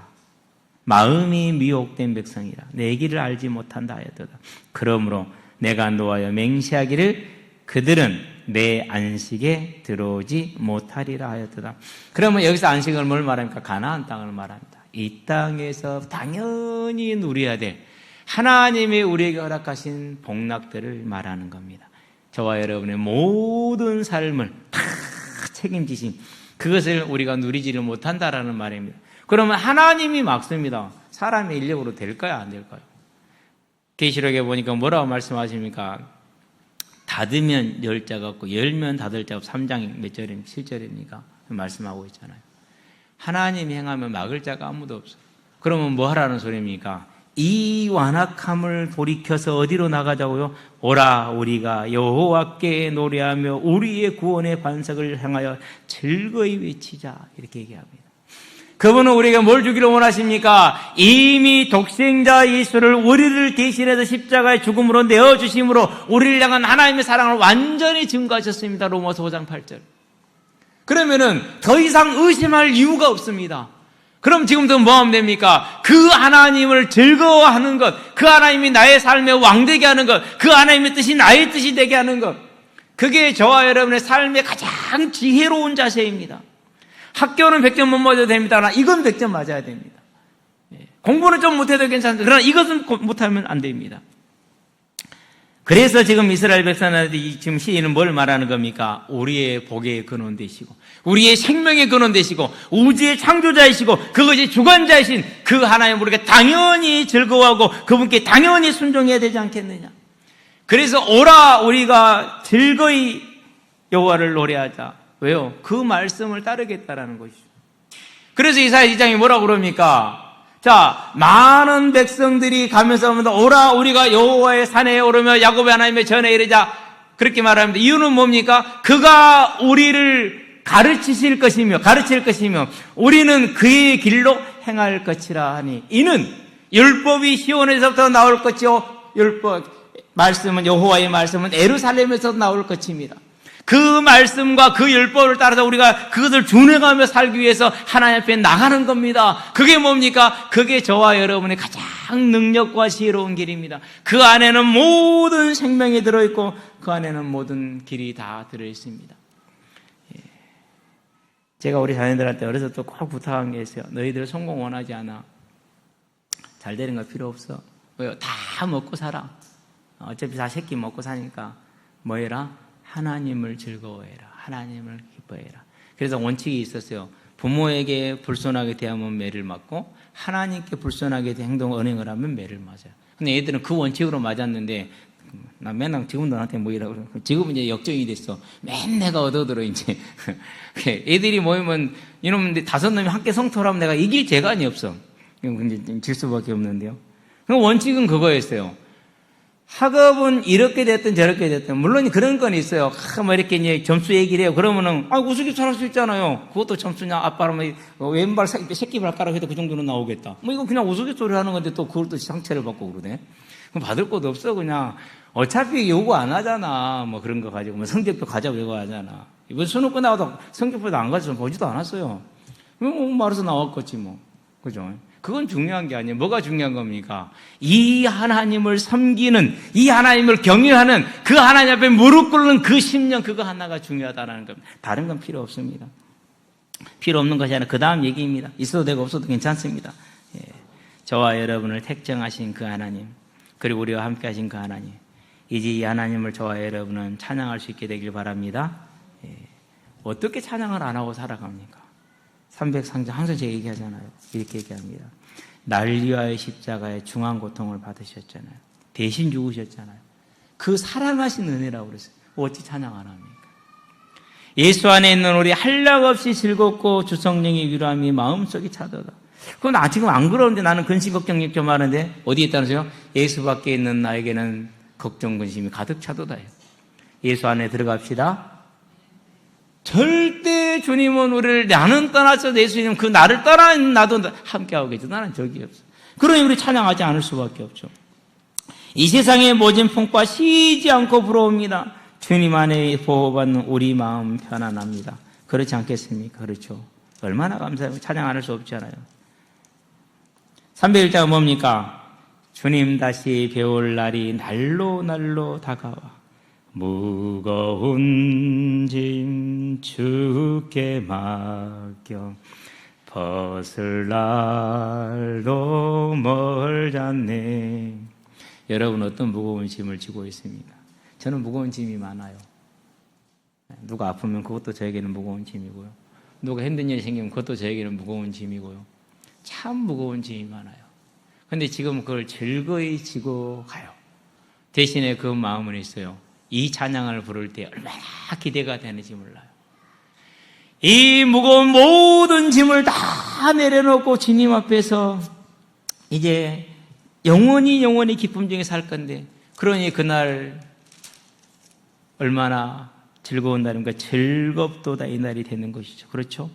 마음이 미혹된 백성이라 내 길을 알지 못한다 하였도다. 그러므로 내가 노하여 맹세하기를 그들은 내 안식에 들어오지 못하리라 하였도다. 그러면 여기서 안식을 뭘 말합니까? 가나안 땅을 말합니다. 이 땅에서 당연히 누려야 될 하나님이 우리에게 허락하신 복락들을 말하는 겁니다. 저와 여러분의 모든 삶을 다 책임지신 그것을 우리가 누리지를 못한다라는 말입니다. 그러면 하나님이 막습니다. 사람의 인력으로 될까요? 안 될까요? 계시록에 보니까 뭐라고 말씀하십니까? 닫으면 열 자가 없고 열면 닫을 자가 없고 3장 몇 절입니까? 7절입니까? 말씀하고 있잖아요. 하나님이 행하면 막을 자가 아무도 없어요. 그러면 뭐 하라는 소리입니까? 이 완악함을 돌이켜서 어디로 나가자고요? 오라 우리가 여호와께 노래하며 우리의 구원의 반석을 향하여 즐거이 외치자. 이렇게 얘기합니다. 그분은 우리에게 뭘 주기를 원하십니까? 이미 독생자 예수를 우리를 대신해서 십자가의 죽음으로 내어주심으로 우리를 향한 하나님의 사랑을 완전히 증거하셨습니다. 로마서 5장 8절. 그러면은 더 이상 의심할 이유가 없습니다. 그럼 지금부터 뭐 하면 됩니까? 그 하나님을 즐거워하는 것, 그 하나님이 나의 삶의 왕되게 하는 것, 그 하나님의 뜻이 나의 뜻이 되게 하는 것, 그게 저와 여러분의 삶의 가장 지혜로운 자세입니다. 학교는 100점 못 맞아도 됩니다. 그러나 이건 100점 맞아야 됩니다. 공부는 좀 못해도 괜찮습니다. 그러나 이것은 못하면 안 됩니다. 그래서 지금 이스라엘 백성들이 지금 시인은 뭘 말하는 겁니까? 우리의 복의 근원 되시고, 우리의 생명의 근원 되시고, 우주의 창조자이시고, 그것이 주관자이신 그 하나님 우리가 당연히 즐거워하고 그분께 당연히 순종해야 되지 않겠느냐. 그래서 오라 우리가 즐거이 여호와를 노래하자. 왜요? 그 말씀을 따르겠다라는 것이죠. 그래서 이사야 2장이 뭐라고 그럽니까? 자, 많은 백성들이 가면서 오라 우리가 여호와의 산에 오르며 야곱의 하나님의 전에 이르자, 그렇게 말합니다. 이유는 뭡니까? 그가 우리를 가르칠 것이며 우리는 그의 길로 행할 것이라 하니, 이는 율법이 시온에서부터 나올 것이요 율법 말씀은, 여호와의 말씀은 예루살렘에서 나올 것입니다. 그 말씀과 그 율법을 따라서 우리가 그것을 준행하며 살기 위해서 하나님 앞에 나가는 겁니다. 그게 뭡니까? 그게 저와 여러분의 가장 능력과 지혜로운 길입니다. 그 안에는 모든 생명이 들어있고 그 안에는 모든 길이 다 들어있습니다. 제가 우리 자녀들한테 어려서 또 꼭 부탁한 게 있어요. 너희들 성공 원하지 않아. 잘 되는 거 필요 없어. 왜요? 다 먹고 살아. 어차피 다 새끼 먹고 사니까 뭐 해라? 하나님을 즐거워해라. 하나님을 기뻐해라. 그래서 원칙이 있었어요. 부모에게 불손하게 대하면 매를 맞고 하나님께 불손하게 언행을 하면 매를 맞아요. 근데 얘들은 그 원칙으로 맞았는데, 나 맨날 지금도 나한테 뭐 이라고 그러고, 지금은 이제 역정이 됐어. 맨날 내가 얻어들어 이제. 애들이 모이면 이놈 5놈이 함께 성토를 하면 내가 이길 재간이 없어. 근데 질 수밖에 없는데요. 원칙은 그거였어요. 학업은 이렇게 됐든 저렇게 됐든, 물론 그런 건 있어요. 뭐 이렇게 이제 점수 얘기를 해요. 그러면은, 우습게 할 수 있잖아요. 그것도 점수냐, 아빠라면 왼발, 새끼발가락 해도 그 정도는 나오겠다. 뭐 이거 그냥 우스갯소리 하는 건데 또 그걸 또 상처를 받고 그러네. 그럼 받을 것도 없어. 그냥 어차피 요구 안 하잖아. 뭐 그런 거 가지고. 뭐 성적표 가자고 요구하잖아. 이번 수능 끝나고도 성적표도 안 가져서 보지도 않았어요. 뭐 말해서 나왔겠지 뭐. 그죠? 그건 중요한 게 아니에요. 뭐가 중요한 겁니까? 이 하나님을 섬기는, 이 하나님을 경외하는, 그 하나님 앞에 무릎 꿇는 그 심령, 그거 하나가 중요하다는 겁니다. 다른 건 필요 없습니다. 필요 없는 것이 아니라 그 다음 얘기입니다. 있어도 되고 없어도 괜찮습니다. 저와 여러분을 택정하신 그 하나님, 그리고 우리와 함께 하신 그 하나님, 이제 이 하나님을 저와 여러분은 찬양할 수 있게 되길 바랍니다. 어떻게 찬양을 안 하고 살아갑니까? 303장 항상 제가 얘기하잖아요. 이렇게 얘기합니다. 날 위하여 십자가에 중한 고통을 받으셨잖아요. 대신 죽으셨잖아요. 그 사랑하신 은혜라고 그랬어요. 어찌 찬양 안 합니까? 예수 안에 있는 우리 한량없이 즐겁고 주성령의 위로함이 마음속이 차도다. 그건 지금 안 그러는데 나는 근심 걱정이 좀 많은데 어디에 있다는데요? 예수 밖에 있는 나에게는 걱정 근심이 가득 차도다요. 예수 안에 들어갑시다. 절대 주님은 우리를 나는 떠나서 예수님 그 나를 떠나 나도 함께하고 계죠. 나는 적이 없어. 그러니 우리 찬양하지 않을 수밖에 없죠. 이 세상의 모진 풍파 쉬지 않고 불어옵니다. 주님 안에 보호받는 우리 마음 편안합니다. 그렇지 않겠습니까? 그렇죠. 얼마나 감사해요. 찬양 안 할 수 없잖아요. 301장은 뭡니까? 주님 다시 배울 날이 날로 다가와 무거운 짐 주께 맡겨 벗을 날도 멀잖네. 여러분 어떤 무거운 짐을 지고 있습니까? 저는 무거운 짐이 많아요. 누가 아프면 그것도 저에게는 무거운 짐이고요. 누가 힘든 일이 생기면 그것도 저에게는 무거운 짐이고요. 참 무거운 짐이 많아요. 근데 지금 그걸 즐거이 지고 가요. 대신에 그 마음은 있어요. 이 찬양을 부를 때 얼마나 기대가 되는지 몰라요. 이 무거운 모든 짐을 다 내려놓고 주님 앞에서 이제 영원히 기쁨 중에 살 건데, 그러니 그날 얼마나 즐거운 날인가. 즐겁도다 이 날이 되는 것이죠. 그렇죠?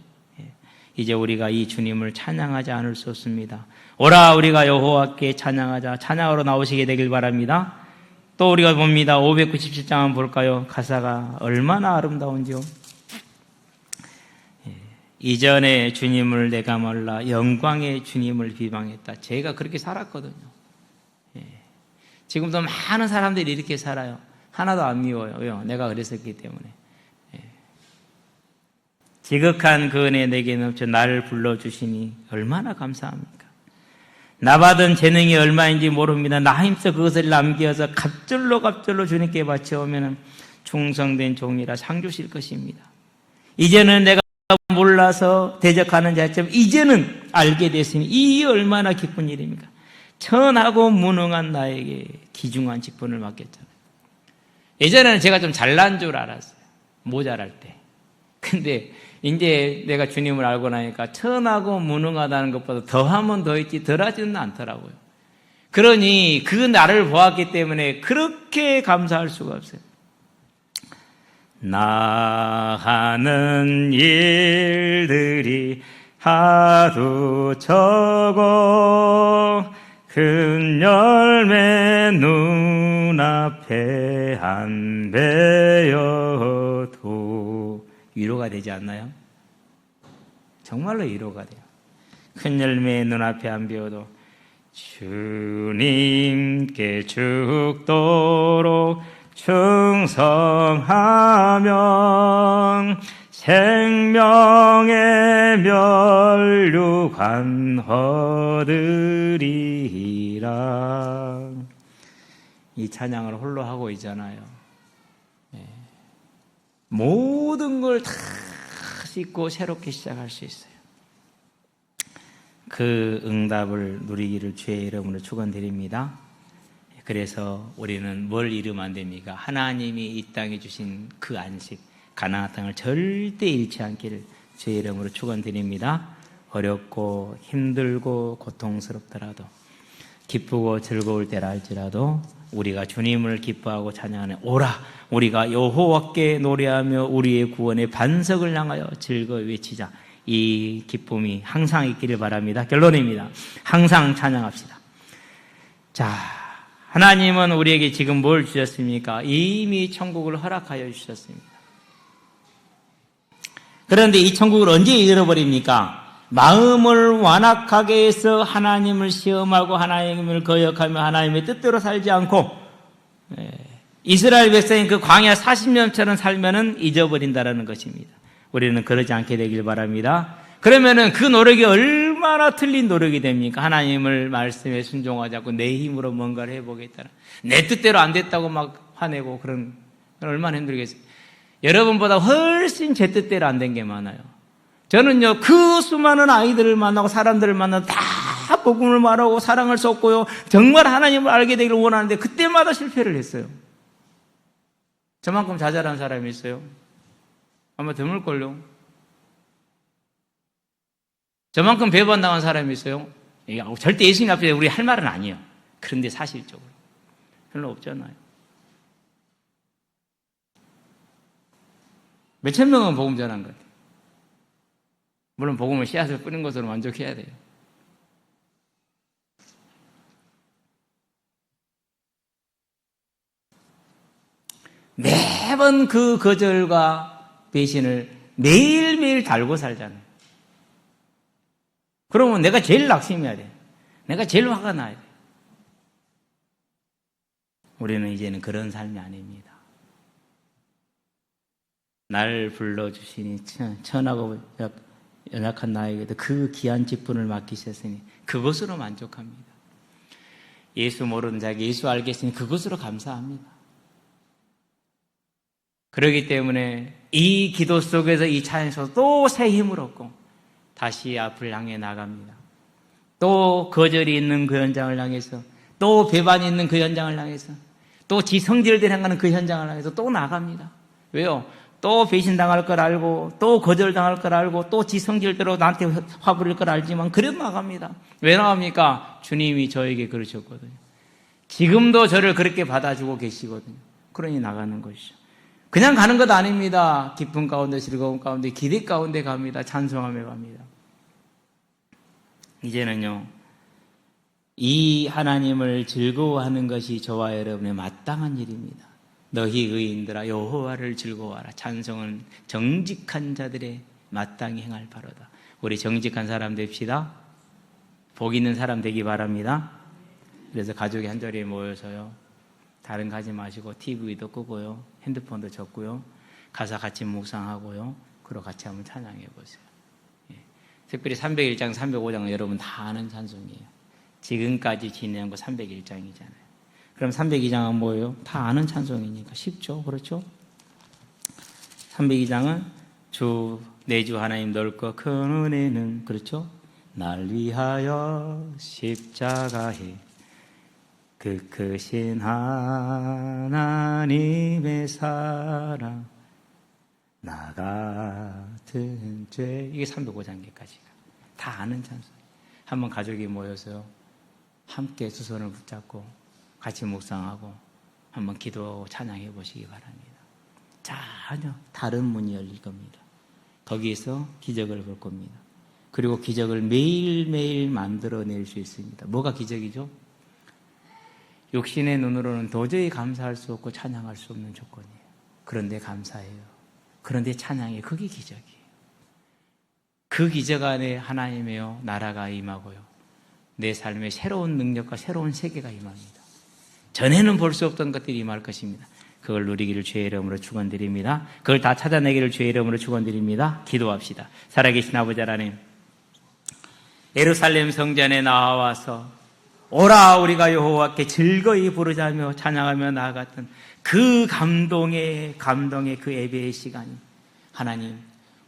이제 우리가 이 주님을 찬양하지 않을 수 없습니다. 오라 우리가 여호와께 찬양하자. 찬양으로 나오시게 되길 바랍니다. 또 우리가 봅니다. 597장 한번 볼까요? 가사가 얼마나 아름다운지요. 이전에 주님을 내가 몰라 영광의 주님을 비방했다. 제가 그렇게 살았거든요. 지금도 많은 사람들이 이렇게 살아요. 하나도 안 미워요. 왜요? 내가 그랬었기 때문에. 지극한 그 은혜 내게 넘쳐 나를 불러주시니 얼마나 감사합니까? 나 받은 재능이 얼마인지 모릅니다. 나 힘써 그것을 남겨서 갑절로 주님께 바쳐오면 충성된 종이라 상 주실 것입니다. 이제는 내가 몰라서 대적하는 자처럼 이제는 알게 됐으니 이 얼마나 기쁜 일입니까? 천하고 무능한 나에게 귀중한 직분을 맡겼잖아요. 예전에는 제가 좀 잘난 줄 알았어요. 모자랄 때. 근데 이제 내가 주님을 알고 나니까 천하고 무능하다는 것보다 더하면 더했지 덜하지는 않더라고요. 그러니 그 나를 보았기 때문에 그렇게 감사할 수가 없어요. 나 하는 일들이 하도 적어 큰 열매 눈앞에 안 베어도 위로가 되지 않나요? 정말로 위로가 돼요. 큰 열매 눈앞에 안 베어도 주님께 죽도록 충성하면 생명의 면류관 얻으리라. 이 찬양을 홀로 하고 있잖아요. 모든 걸 다 씻고 새롭게 시작할 수 있어요. 그 응답을 누리기를 주의 이름으로 축원드립니다. 그래서 우리는 뭘 잃으면 안 됩니까? 하나님이 이 땅에 주신 그 안식, 가나안 땅을 절대 잃지 않기를 주의 이름으로 축원드립니다. 어렵고 힘들고 고통스럽더라도 기쁘고 즐거울 때라 할지라도 우리가 주님을 기뻐하고 찬양하는 오라, 우리가 여호와께 노래하며 우리의 구원의 반석을 향하여 즐거이 외치자. 이 기쁨이 항상 있기를 바랍니다. 결론입니다. 항상 찬양합시다. 자, 하나님은 우리에게 지금 뭘 주셨습니까? 이미 천국을 허락하여 주셨습니다. 그런데 이 천국을 언제 잃어버립니까? 마음을 완악하게 해서 하나님을 시험하고 하나님을 거역하며 하나님의 뜻대로 살지 않고 이스라엘 백성이 그 광야 40년처럼 살면은 잊어버린다라는 것입니다. 우리는 그러지 않게 되길 바랍니다. 그러면은 그 노력이 얼마나 틀린 노력이 됩니까? 하나님을 말씀에 순종하지 않고 내 힘으로 뭔가를 해보겠다는, 내 뜻대로 안 됐다고 막 화내고 그런 얼마나 힘들겠어요. 여러분보다 훨씬 제 뜻대로 안 된 게 많아요. 저는요, 그 수많은 아이들을 만나고 사람들을 만나고 다 복음을 말하고 사랑을 쏟고요, 정말 하나님을 알게 되기를 원하는데 그때마다 실패를 했어요. 저만큼 자잘한 사람이 있어요? 아마 드물걸요. 저만큼 배반당한 사람이 있어요? 절대 예수님 앞에 우리 할 말은 아니에요. 그런데 사실적으로 별로 없잖아요. 몇천 명은 복음 전한 것 같아요. 물론 복음을 씨앗을 뿌린 것으로 만족해야 돼요. 매번 그 거절과 배신을 매일매일 달고 살잖아요. 그러면 내가 제일 낙심해야 돼. 내가 제일 화가 나야 돼. 우리는 이제는 그런 삶이 아닙니다. 날 불러주시니 천하고 연약한 나에게도 그 귀한 직분을 맡기셨으니 그것으로 만족합니다. 예수 모르는 자에게 예수 알겠으니 그것으로 감사합니다. 그렇기 때문에 이 기도 속에서 이 찬양에서 또 새 힘을 얻고 다시 앞을 향해 나갑니다. 또 거절이 있는 그 현장을 향해서, 또 배반이 있는 그 현장을 향해서, 또 지성질들 행하는 그 현장을 향해서 또 나갑니다. 왜요? 또 배신당할 걸 알고, 또 거절당할 걸 알고, 또 지성질대로 나한테 화부릴 걸 알지만 그래도 나갑니다. 왜 나갑니까? 주님이 저에게 그러셨거든요. 지금도 저를 그렇게 받아주고 계시거든요. 그러니 나가는 것이죠. 그냥 가는 것 아닙니다. 기쁨 가운데, 즐거움 가운데, 기대 가운데 갑니다. 찬송하며 갑니다. 이제는요, 이 하나님을 즐거워하는 것이 저와 여러분의 마땅한 일입니다. 너희 의인들아 여호와를 즐거워하라. 찬송은 정직한 자들의 마땅히 행할 바로다. 우리 정직한 사람 됩시다. 복 있는 사람 되기 바랍니다. 그래서 가족이 한 자리에 모여서요, 다른 가지 마시고 TV도 끄고요, 핸드폰도 접고요, 가사 같이 묵상하고요, 그리고 같이 한번 찬양해 보세요. 예. 특별히 301장, 305장은 여러분 다 아는 찬송이에요. 지금까지 지내는 거 301장이잖아요. 그럼 302장은 뭐예요? 다 아는 찬송이니까 쉽죠. 그렇죠? 302장은 내 주 하나님 넓고 큰 은혜는, 그렇죠? 날 위하여 십자가에 그 크신 하나님의 사랑 나 같은 죄, 이게 305장까지가 다 아는 찬송. 한번 가족이 모여서 함께 두 손을 붙잡고 같이 묵상하고 한번 기도 찬양해 보시기 바랍니다. 전혀 다른 문이 열릴 겁니다. 거기에서 기적을 볼 겁니다. 그리고 기적을 매일매일 만들어낼 수 있습니다. 뭐가 기적이죠? 욕심의 눈으로는 도저히 감사할 수 없고 찬양할 수 없는 조건이에요. 그런데 감사해요. 그런데 찬양해요. 그게 기적이에요. 그 기적 안에 하나님의 나라가 임하고요, 내 삶에 새로운 능력과 새로운 세계가 임합니다. 전에는 볼 수 없던 것들이 임할 것입니다. 그걸 누리기를 주의 이름으로 축원드립니다. 그걸 다 찾아내기를 주의 이름으로 축원드립니다. 기도합시다. 살아계신 아버지 하나님, 예루살렘 성전에 나와서 오라 우리가 여호와께 즐거이 부르자며 찬양하며 나아갔던 그 감동의 그 예배의 시간이 하나님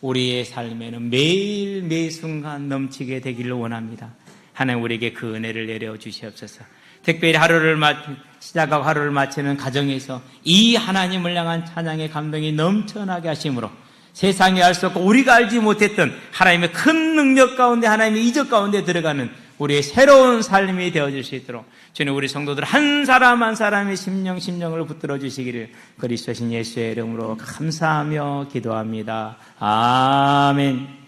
우리의 삶에는 매일 매 순간 넘치게 되기를 원합니다. 하나님 우리에게 그 은혜를 내려 주시옵소서. 특별히 시작하고 하루를 마치는 가정에서 이 하나님을 향한 찬양의 감동이 넘쳐나게 하심으로 세상에 알 수 없고 우리가 알지 못했던 하나님의 큰 능력 가운데, 하나님의 이적 가운데 들어가는 우리의 새로운 삶이 되어질 수 있도록 주님, 우리 성도들 한 사람 한 사람의 심령을 붙들어 주시기를 그리스도신 예수의 이름으로 감사하며 기도합니다. 아멘.